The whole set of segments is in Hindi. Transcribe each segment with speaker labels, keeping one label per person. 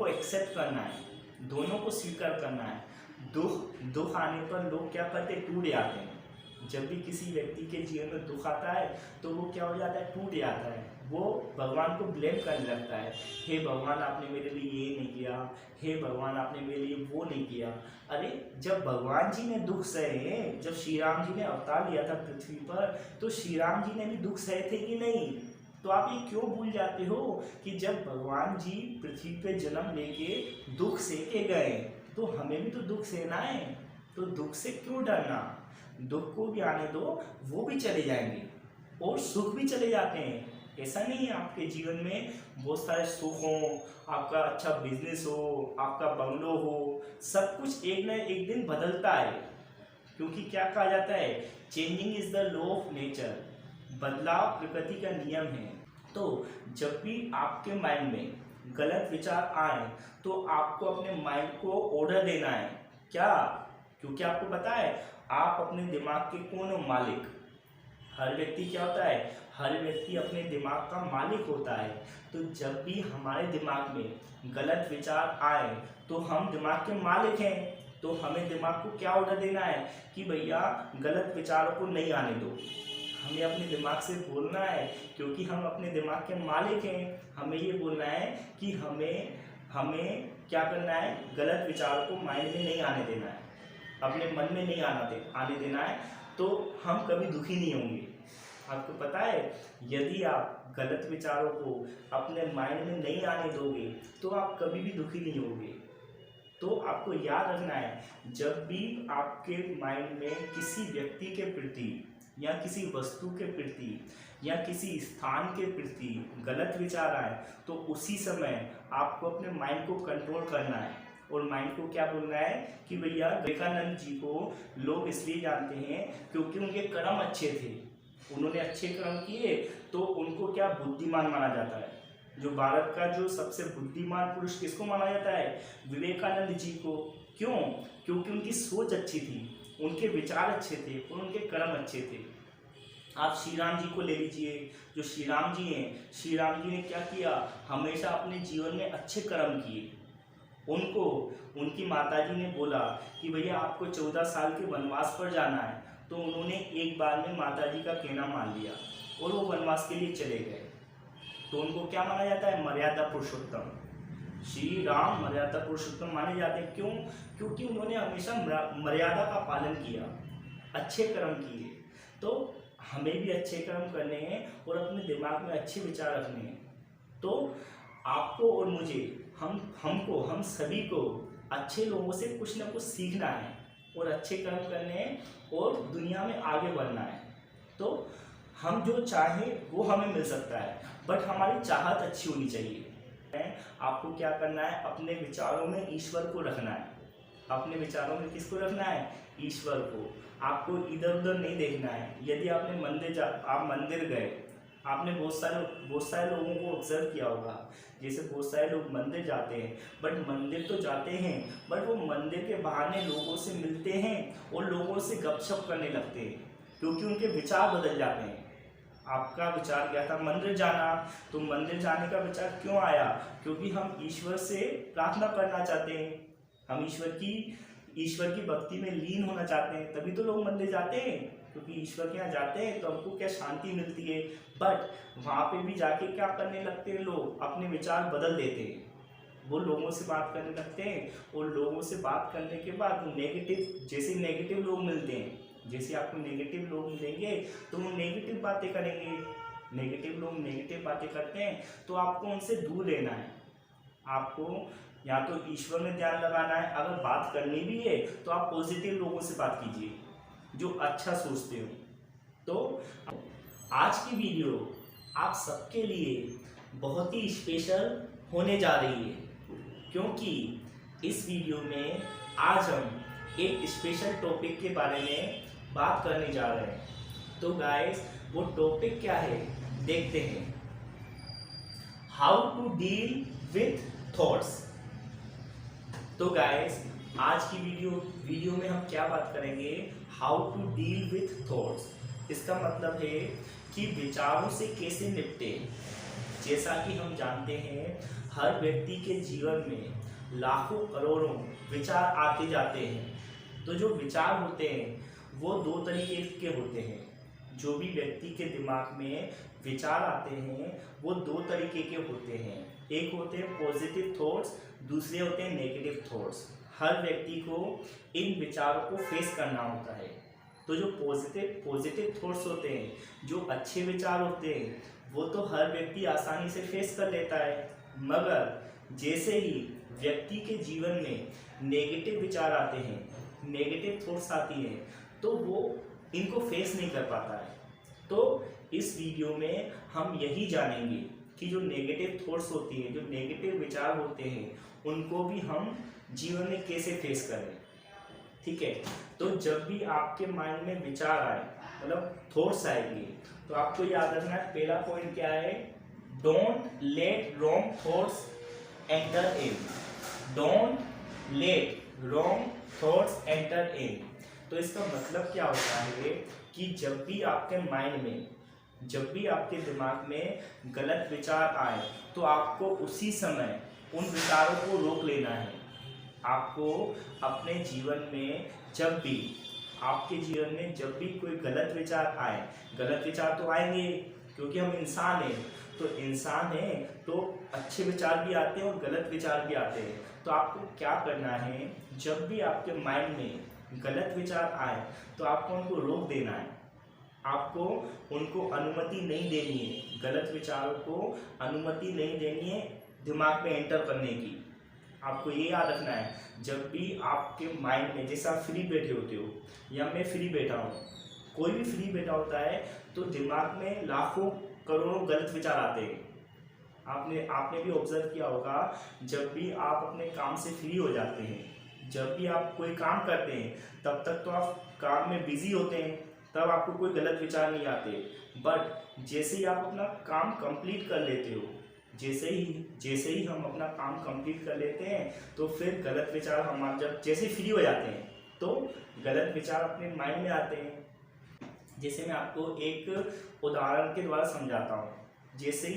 Speaker 1: को एक्सेप्ट करना है, दोनों को स्वीकार करना है। दुख आने पर लोग क्या करते हैं, टूट जाते हैं। जब भी किसी व्यक्ति के जीवन में दुख आता है तो वो क्या हो जाता है, टूट जाता है। वो भगवान को ब्लेम करने लगता है, हे भगवान आपने मेरे लिए ये नहीं किया, हे भगवान आपने मेरे लिए वो नहीं किया। अरे जब भगवान जी ने दुख सहे, जब श्री राम जी ने अवतार लिया था पृथ्वी पर, तो श्री राम जी ने भी दुख सहे थे कि नहीं? तो आप ये क्यों भूल जाते हो कि जब भगवान जी पृथ्वी पे जन्म लेके दुख सह के गए तो हमें भी तो दुख सहना है। तो दुख से क्यों डरना, दुख को भी आने दो, वो भी चले जाएंगे और सुख भी चले जाते हैं। ऐसा नहीं है आपके जीवन में बहुत सारे सुख हो, आपका अच्छा बिजनेस हो, आपका बंगलो हो, सब कुछ एक न एक दिन बदलता है। क्योंकि क्या कहा जाता है, changing is the law of nature, बदलाव प्रकृति का नियम है। तो जब भी आपके माइंड में गलत विचार आए तो आपको अपने माइंड को ऑर्डर देना है। क्या? क्योंकि आपको पता है आप अपने दिमाग के कौन हो, मालिक। हर व्यक्ति क्या होता है, हर व्यक्ति अपने दिमाग का मालिक होता है। तो जब भी हमारे दिमाग में गलत विचार आए तो हम दिमाग के मालिक हैं। तो हमें दिमाग को क्या ऑर्डर देना है कि भैया गलत विचारों को नहीं आने दो। हमें अपने दिमाग से बोलना है, क्योंकि हम अपने दिमाग के मालिक हैं। हमें ये बोलना है कि हमें क्या करना है, गलत विचारों को माइंड में नहीं आने देना है, अपने मन में नहीं आने देना है। तो हम कभी दुखी नहीं होंगे। आपको पता है यदि आप गलत विचारों को अपने माइंड में नहीं आने दोगे तो आप कभी भी दुखी नहीं होगे। तो आपको याद रखना है, जब भी आपके माइंड में किसी व्यक्ति के प्रति या किसी वस्तु के प्रति या किसी स्थान के प्रति गलत विचार आए तो उसी समय आपको अपने माइंड को कंट्रोल करना है और माइंड को क्या बोलना है कि भैया विवेकानंद जी को लोग इसलिए जानते हैं क्योंकि उनके कर्म अच्छे थे, उन्होंने अच्छे कर्म किए तो उनको क्या बुद्धिमान माना जाता है। जो भारत का जो सबसे बुद्धिमान पुरुष किसको माना जाता है, विवेकानंद जी को। क्यों? क्योंकि उनकी सोच अच्छी थी, उनके विचार अच्छे थे और उनके कर्म अच्छे थे। आप श्री राम जी को ले लीजिए, जो श्री राम जी हैं, श्री राम जी ने क्या किया, हमेशा अपने जीवन में अच्छे कर्म किए। उनको उनकी माताजी ने बोला कि भैया आपको 14 साल के वनवास पर जाना है, तो उन्होंने एक बार में माताजी का कहना मान लिया और वो वनवास के लिए चले गए। तो उनको क्या माना जाता है, मर्यादा पुरुषोत्तम। श्री राम मर्यादा पुरुषोत्तम माने जाते हैं। क्यों? क्योंकि उन्होंने हमेशा मर्यादा का पालन किया, अच्छे कर्म किए। तो हमें भी अच्छे कर्म करने हैं और अपने दिमाग में अच्छे विचार रखने हैं। तो आपको और मुझे, हम सभी को अच्छे लोगों से कुछ ना कुछ सीखना है और अच्छे कर्म करने हैं और दुनिया में आगे बढ़ना है। तो हम जो चाहें वो हमें मिल सकता है, बट हमारी चाहत अच्छी होनी चाहिए। आपको क्या करना है, अपने विचारों में ईश्वर को रखना है। अपने विचारों में किसको रखना है, ईश्वर को। आपको इधर उधर नहीं देखना है। यदि आपने आप मंदिर गए, आपने बहुत सारे लोगों को ऑब्जर्व किया होगा, जैसे बहुत सारे लोग मंदिर जाते हैं, बट मंदिर तो जाते हैं बट वो मंदिर के बहाने लोगों से मिलते हैं और लोगों से गपशप करने लगते हैं, क्योंकि उनके विचार बदल जाते हैं। आपका विचार क्या था, मंदिर जाना, तो मंदिर जाने का विचार क्यों आया, क्योंकि हम ईश्वर से प्रार्थना करना चाहते हैं, हम ईश्वर की भक्ति में लीन होना चाहते हैं, तभी तो लोग मंदिर जाते हैं। क्योंकि ईश्वर के यहाँ जाते हैं तो हमको क्या शांति मिलती है। बट वहाँ पे भी जाके क्या करने लगते हैं लोग, अपने विचार बदल देते हैं। वो लोगों से बात करने लगते हैं और लोगों से बात करने के बाद जैसे नेगेटिव लोग मिलते हैं, जैसे आपको नेगेटिव लोग मिलेंगे तो वो नेगेटिव बातें करेंगे। नेगेटिव लोग नेगेटिव बातें करते हैं तो आपको उनसे दूर रहना है। आपको या तो ईश्वर में ध्यान लगाना है, अगर बात करनी भी है तो आप पॉजिटिव लोगों से बात कीजिए जो अच्छा सोचते हो। तो आज की वीडियो आप सबके लिए बहुत ही स्पेशल होने जा रही है, क्योंकि इस वीडियो में आज हम एक स्पेशल टॉपिक के बारे में बात करने जा रहे हैं। तो गाइस वो टॉपिक क्या है देखते हैं। How to deal with thoughts. तो गाइस आज की वीडियो में हम क्या बात करेंगे, how to deal with thoughts. इसका मतलब है कि विचारों से कैसे निपटे। जैसा कि हम जानते हैं हर व्यक्ति के जीवन में लाखों करोड़ों विचार आते जाते हैं। तो जो विचार होते हैं वो दो तरीके के होते हैं। जो भी व्यक्ति के दिमाग में विचार आते हैं वो दो तरीके के होते हैं। एक होते हैं पॉजिटिव थॉट्स, दूसरे होते हैं नेगेटिव थॉट्स। हर व्यक्ति को इन विचारों को फेस करना होता है। तो जो पॉजिटिव थॉट्स होते हैं, जो अच्छे विचार होते हैं, वो तो हर व्यक्ति आसानी से फेस कर लेता है। मगर जैसे ही व्यक्ति के जीवन में नेगेटिव विचार आते हैं, नेगेटिव थॉट्स आती हैं, तो वो इनको फेस नहीं कर पाता है। तो इस वीडियो में हम यही जानेंगे कि जो नेगेटिव थॉट्स होती हैं, जो नेगेटिव विचार होते हैं, उनको भी हम जीवन में कैसे फेस करें। ठीक है, तो जब भी आपके माइंड में विचार आए, मतलब थॉट्स आएंगे, तो आपको याद रखना है पहला पॉइंट क्या है, don't let wrong thoughts enter in. Don't let wrong thoughts enter in. तो इसका मतलब क्या होता है कि जब भी आपके माइंड में, जब भी आपके दिमाग में गलत विचार आए, तो आपको उसी समय उन विचारों को रोक लेना है। आपको अपने जीवन में जब भी, आपके जीवन में जब भी कोई गलत विचार आए, गलत विचार तो आएंगे क्योंकि हम इंसान हैं, तो इंसान है तो अच्छे विचार भी आते हैं और गलत विचार भी आते हैं। तो आपको क्या करना है, जब भी आपके माइंड में गलत विचार आए तो आपको उनको रोक देना है। आपको उनको अनुमति नहीं देनी है, गलत विचारों को अनुमति नहीं देनी है दिमाग में एंटर करने की। आपको ये याद रखना है, जब भी आपके माइंड में, जैसे आप फ्री बैठे होते हो या मैं फ्री बैठा हूँ, कोई भी फ्री बैठा होता है, तो दिमाग में लाखों करोड़ों गलत विचार आते हैं। आपने भी ऑब्जर्व किया होगा, जब भी आप अपने काम से फ्री हो जाते हैं, जब भी आप कोई काम करते हैं, तब तक तो आप काम में बिजी होते हैं, तब आपको कोई गलत विचार नहीं आते। बट जैसे ही आप अपना काम कंप्लीट कर लेते हो, जैसे ही हम अपना काम कंप्लीट कर लेते हैं, तो फिर गलत विचार हमारे, जब जैसे फ्री हो जाते हैं तो गलत विचार अपने माइंड में आते हैं। जैसे मैं आपको एक उदाहरण के द्वारा समझाता हूँ। जैसे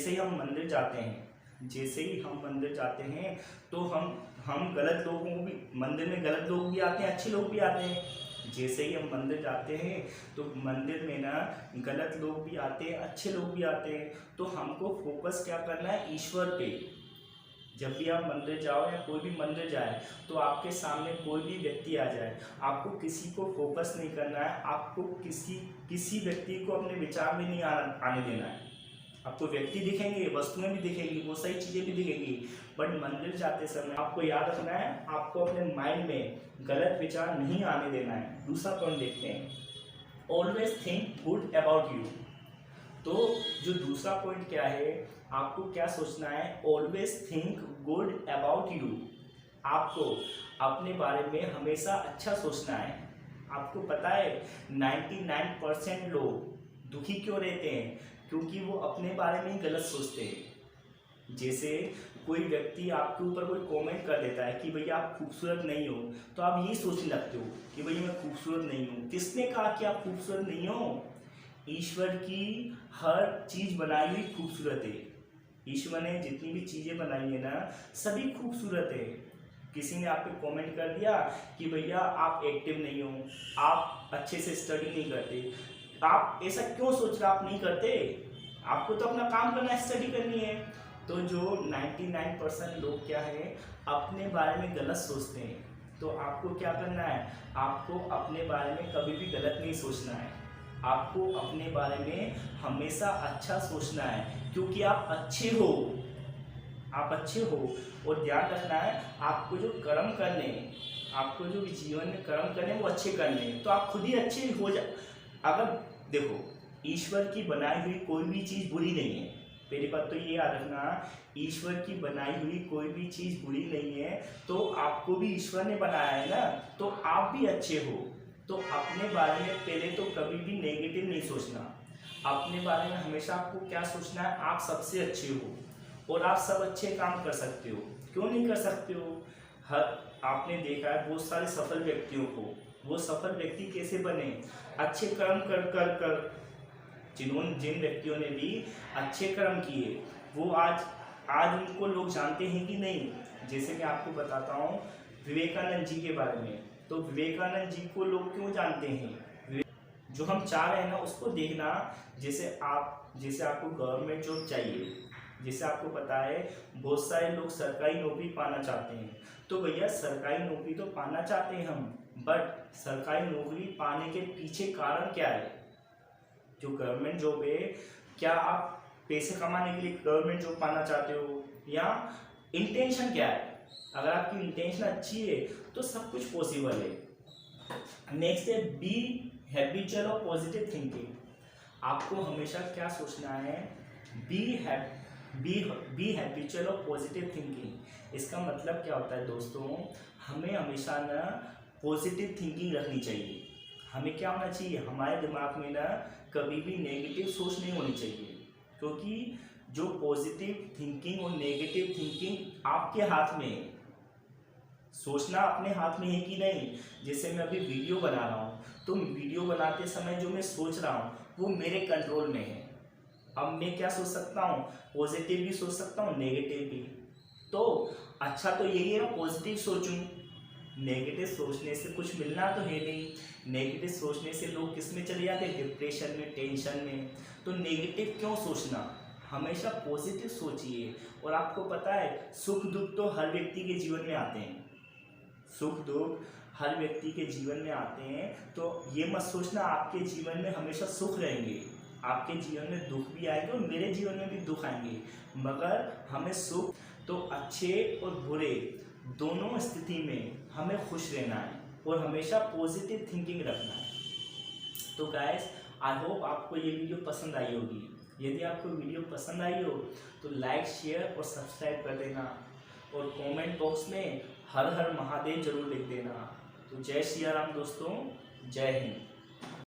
Speaker 1: ही हम मंदिर जाते हैं, जैसे ही हम मंदिर जाते हैं, तो हम गलत लोगों को भी, मंदिर में गलत लोग भी आते हैं, अच्छे लोग भी आते हैं। जैसे ही हम मंदिर जाते हैं तो मंदिर में ना गलत लोग भी आते हैं, अच्छे लोग भी आते हैं। तो हमको फोकस क्या करना है, ईश्वर पे। जब भी आप मंदिर जाओ या कोई भी मंदिर जाए, तो आपके सामने कोई भी व्यक्ति आ जाए, आपको किसी को फोकस नहीं करना है। आपको किसी व्यक्ति को अपने विचार में नहीं आने देना है। आपको व्यक्ति दिखेंगे, वस्तुएं भी दिखेंगी, बहुत सारी चीज़ें भी दिखेंगी, बट मंदिर जाते समय आपको याद रखना है, आपको अपने माइंड में गलत विचार नहीं आने देना है। दूसरा पॉइंट देखते हैं, always think good about you. तो जो दूसरा पॉइंट क्या है, आपको क्या सोचना है, always think good about you. आपको अपने बारे में हमेशा अच्छा सोचना है। आपको पता है 99% लोग दुखी क्यों रहते हैं, क्योंकि वो अपने बारे में ही गलत सोचते हैं। जैसे कोई व्यक्ति आपके ऊपर कोई कमेंट कर देता है कि भैया आप खूबसूरत नहीं हो, तो आप यही सोचने लगते हो कि भैया मैं खूबसूरत नहीं हूँ। किसने कहा कि आप खूबसूरत नहीं हो? ईश्वर की हर चीज़ बनाई हुई खूबसूरत है। ईश्वर ने जितनी भी चीज़ें बनाई है ना, सभी खूबसूरत है। किसी ने आप पे कमेंट कर दिया कि भैया आप एक्टिव नहीं हो, आप अच्छे से स्टडी नहीं करते, आप ऐसा क्यों सोच रहे, आप नहीं करते? आपको तो अपना काम करना है, स्टडी करनी है। तो जो 99% लोग क्या है, अपने बारे में गलत सोचते हैं। तो आपको क्या करना है, आपको अपने बारे में कभी भी गलत नहीं सोचना है। आपको अपने बारे में हमेशा अच्छा सोचना है, क्योंकि आप अच्छे हो, आप अच्छे हो। और ध्यान रखना है, आपको जो कर्म करने हैं, आपको जो जीवन में कर्म करने हैं, वो अच्छे करने हैं। तो आप खुद ही अच्छे हो जा। अगर देखो, ईश्वर की बनाई हुई कोई भी चीज़ बुरी नहीं है। पहली बात तो ये याद रखना, ईश्वर की बनाई हुई कोई भी चीज़ बुरी नहीं है। तो आपको भी ईश्वर ने बनाया है ना, तो आप भी अच्छे हो। तो अपने बारे में पहले तो कभी भी नेगेटिव नहीं सोचना। अपने बारे में हमेशा आपको क्या सोचना है, आप सबसे अच्छे हो और आप सब अच्छे काम कर सकते हो। क्यों नहीं कर सकते हो? आपने देखा है बहुत सारे सफल व्यक्तियों को, वो सफल व्यक्ति कैसे बने, अच्छे कर्म कर कर कर। जिन व्यक्तियों ने भी अच्छे कर्म किए, वो आज आज उनको लोग जानते हैं कि नहीं? जैसे मैं आपको बताता हूँ विवेकानंद जी के बारे में। तो विवेकानंद जी को लोग क्यों जानते हैं? जो हम चाह रहे हैं ना उसको देखना। जैसे आपको गवर्नमेंट जॉब चाहिए, जैसे आपको पता है बहुत सारे लोग सरकारी नौकरी पाना चाहते हैं। तो भैया सरकारी नौकरी तो पाना चाहते हैं हम, बट सरकारी नौकरी पाने के पीछे कारण क्या है? जो गवर्नमेंट जॉब है, क्या आप पैसे कमाने के लिए गवर्नमेंट जॉब पाना चाहते हो, या इंटेंशन क्या है? अगर आपकी इंटेंशन अच्छी है तो सब कुछ पॉसिबल है। नेक्स्ट है बी हैबिचुअल और पॉजिटिव थिंकिंग। आपको हमेशा क्या सोचना है? बी हैबिचुअल और पॉजिटिव थिंकिंग। इसका मतलब क्या होता है दोस्तों? हमें हमेशा ना पॉजिटिव थिंकिंग रखनी चाहिए। हमें क्या होना चाहिए? हमारे दिमाग में ना कभी भी नेगेटिव सोच नहीं होनी चाहिए, क्योंकि जो पॉजिटिव थिंकिंग और नेगेटिव थिंकिंग आपके हाथ में है। सोचना अपने हाथ में है कि नहीं? जैसे मैं अभी वीडियो बना रहा हूँ, तो वीडियो बनाते समय जो मैं सोच रहा हूँ वो मेरे कंट्रोल में है। अब मैं क्या सोच सकता हूँ? पॉजिटिव भी सोच सकता हूँ, नेगेटिव भी। तो अच्छा तो यही है ना पॉजिटिव सोचूं। नेगेटिव सोचने से कुछ मिलना तो है नहीं। नेगेटिव सोचने से लोग किस में चले जाते हैं? डिप्रेशन में, टेंशन में। तो नेगेटिव क्यों सोचना? हमेशा पॉजिटिव सोचिए। और आपको पता है सुख दुख तो हर व्यक्ति के जीवन में आते हैं। सुख दुख हर व्यक्ति के जीवन में आते हैं। तो ये मत सोचना आपके जीवन में हमेशा सुख रहेंगे। आपके जीवन में दुख भी आएंगे और मेरे जीवन में भी दुख आएंगे, मगर हमें सुख तो अच्छे और बुरे दोनों स्थिति में हमें खुश रहना है और हमेशा पॉजिटिव थिंकिंग रखना है। तो गाइस, आई होप आपको ये वीडियो पसंद आई होगी। यदि आपको वीडियो पसंद आई हो तो लाइक, शेयर और सब्सक्राइब कर देना, और कमेंट बॉक्स में हर हर महादेव जरूर लिख देना। तो जय श्री राम दोस्तों, जय हिंद।